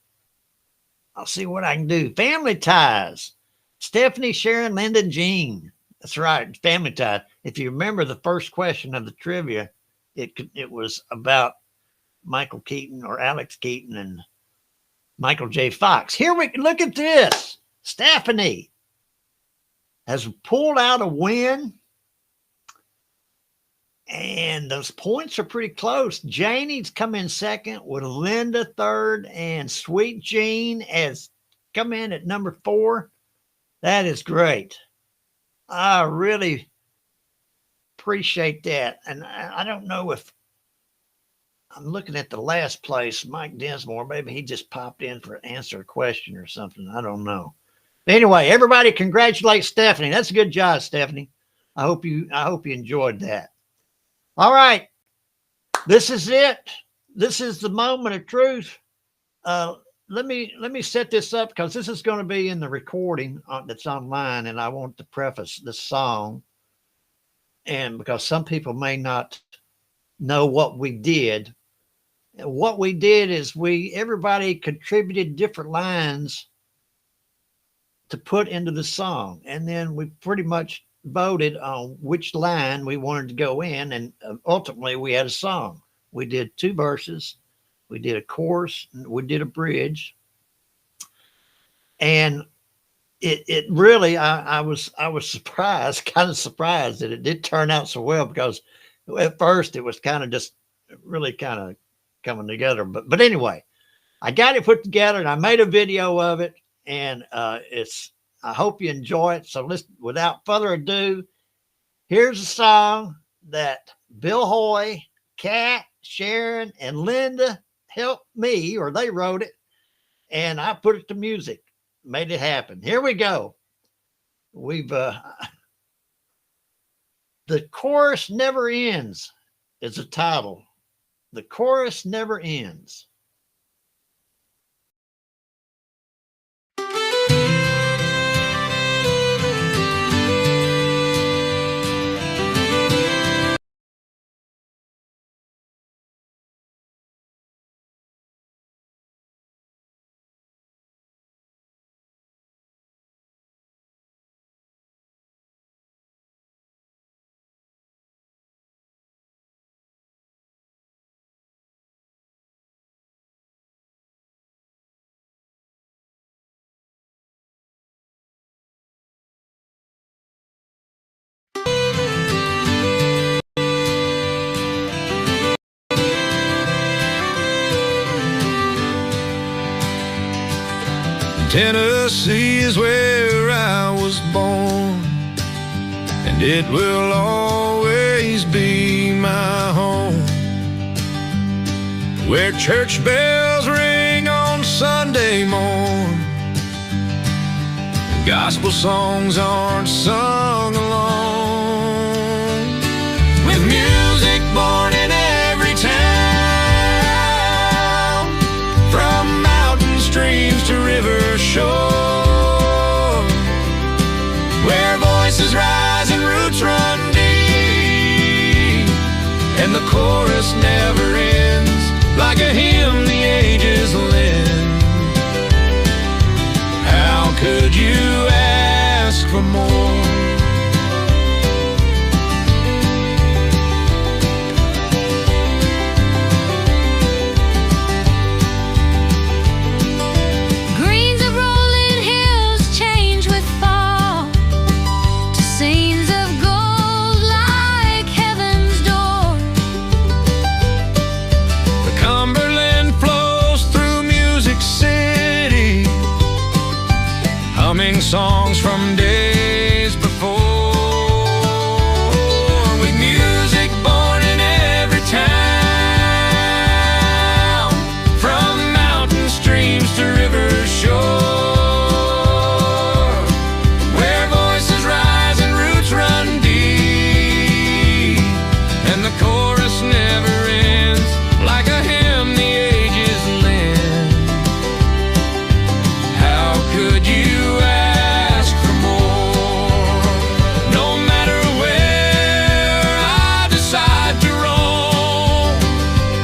I: I'll see what I can do. Family Ties. Stephanie, Sharon, Linda, and Jean. That's right, Family Ties. If you remember the first question of the trivia, it was about Michael Keaton or Alex Keaton and Michael J. Fox. Here we look at this. Stephanie has pulled out a win. And those points are pretty close. Janie's come in second with Linda third, and Sweet Jean has come in at number 4. That is great. I really appreciate that. And I don't know if I'm looking at the last place, Mike Dinsmore. Maybe he just popped in for answer a question or something. I don't know. But anyway, everybody congratulate Stephanie. That's a good job, Stephanie. I hope you enjoyed that. All right, this is it. This is the moment of truth. Let me set this up because this is going to be in the recording that's online, and I want to preface this song, and because some people may not know what we did. What we did is everybody contributed different lines to put into the song, and then we pretty much voted on which line we wanted to go in, and ultimately we had a song. We did 2 verses, we did a chorus, and we did a bridge, and it really I was surprised, kind of surprised that it did turn out so well, because at first it was kind of just really kind of coming together, but anyway, I got it put together and I made a video of it, and I hope you enjoy it. So without further ado, here's a song that Bill Hoy, Kat, Sharon, and Linda helped me, or they wrote it, and I put it to music, made it happen. Here we go. The Chorus Never Ends is the title. The Chorus Never Ends.
D: Tennessee is where I was born, and it will always be my home. Where church bells ring on Sunday morn, and gospel songs aren't sung alone. With music born in every town, from mountain streams to river shore, where voices rise and roots run deep, and the chorus never ends, like a hymn the ages lend. How could you ask for more?
A: Greens of rolling hills change with fall to scenes of gold like heaven's door.
D: The Cumberland flows through Music City, humming songs from days before. With music born in every town, from mountain streams to river shore, where voices rise and roots run deep, and the chorus never ends, like a hymn the ages lend. How could you ask for more? No matter where I decide to roam,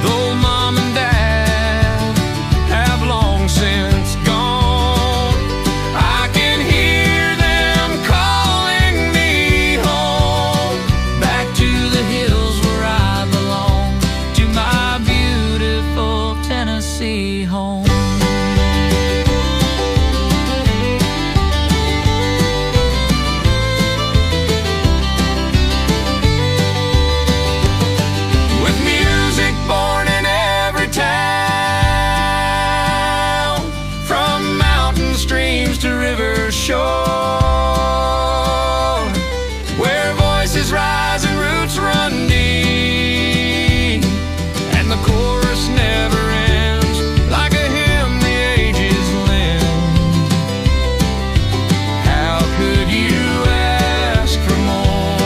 D: though mom and dad have long since gone, I can hear them calling me home, back to the hills where I belong, to my beautiful Tennessee home. With music born in every town, from mountain streams to river shore, where voices rise and roots run deep, and the chorus never ends, like a hymn the ages lend. How could you ask for more?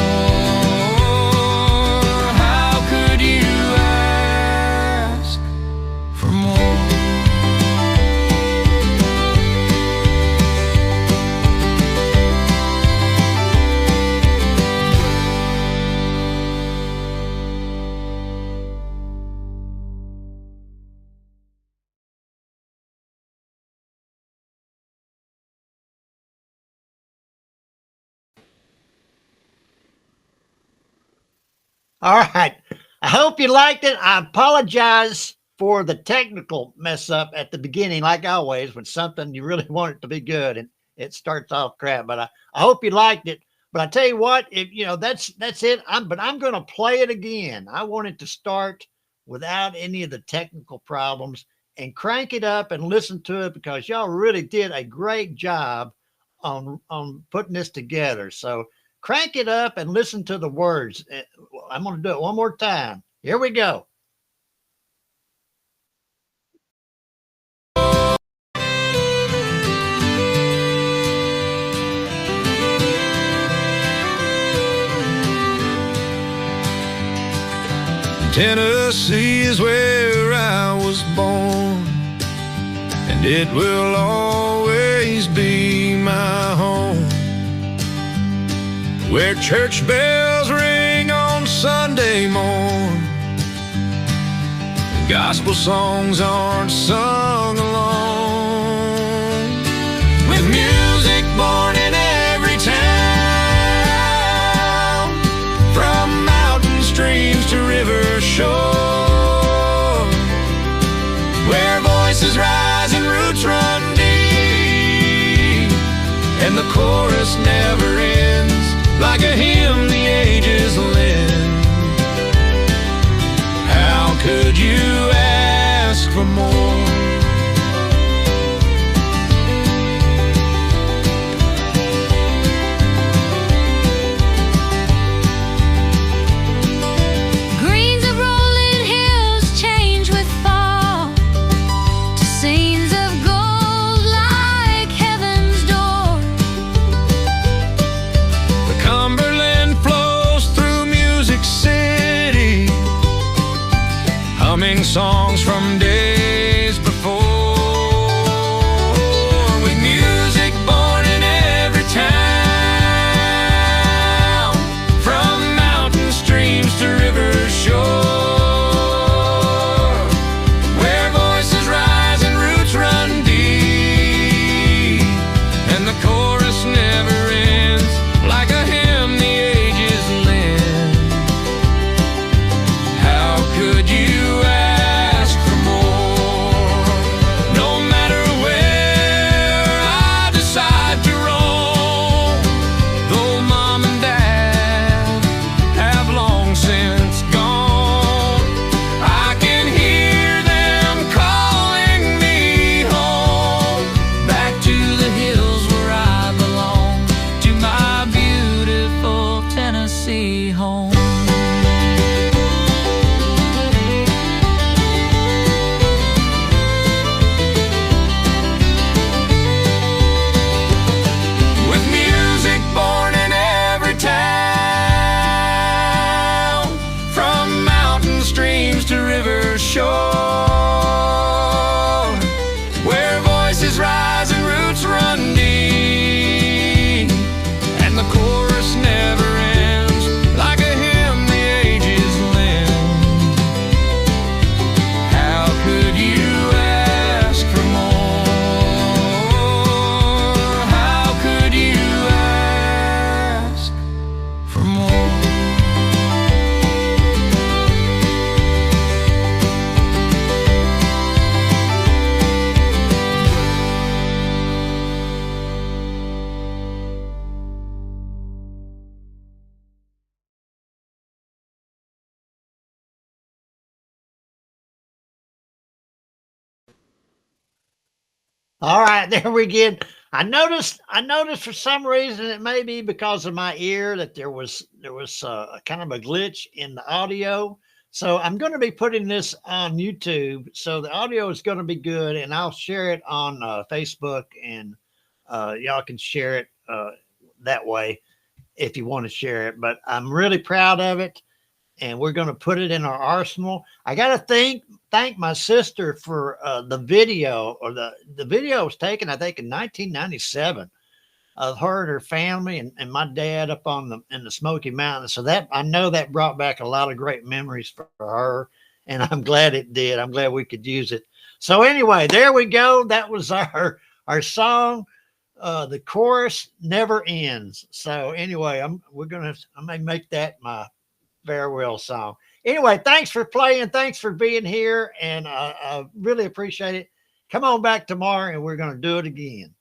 D: How could you ask for more?
I: All right. I hope you liked it. I apologize for the technical mess up at the beginning, like always, when something you really want it to be good and it starts off crap. But I hope you liked it. But I tell you what, if that's it. I'm going to play it again. I want it to start without any of the technical problems and crank it up and listen to it, because y'all really did a great job on putting this together. So crank it up and listen to the words. I'm going to do it one more time. Here we go.
D: Tennessee is where I was born, and it will always be my home. Where church bells ring on Sunday morn, and gospel songs aren't sung alone. With music born in every town, from mountain streams to river shore, where voices rise and roots run deep, and the chorus never ends, like a hymn the ages lend. How could you ask for more?
B: see home.
D: With music born in every town, from mountain streams to river shore, where voices rise and roots run deep, and the chorus never ends, like a hymn the ages lend. How could you ask for more? How could you ask for more?
I: All right, there we get. I noticed for some reason, it may be because of my ear, that there was kind of a glitch in the audio. So I'm going to be putting this on YouTube. So the audio is going to be good, and I'll share it on Facebook, and y'all can share it that way if you want to share it. But I'm really proud of it, and we're going to put it in our arsenal. I got to thank my sister for the video, or the video was taken, I think, in 1997, of her and her family, and my dad up in the Smoky Mountains. So that, I know that brought back a lot of great memories for her, and I'm glad it did. I'm glad we could use it. So anyway, there we go. That was our song. The chorus never ends. So anyway, I may make that my farewell song. Anyway, thanks for playing. Thanks for being here. And I really appreciate it. Come on back tomorrow and we're going to do it again.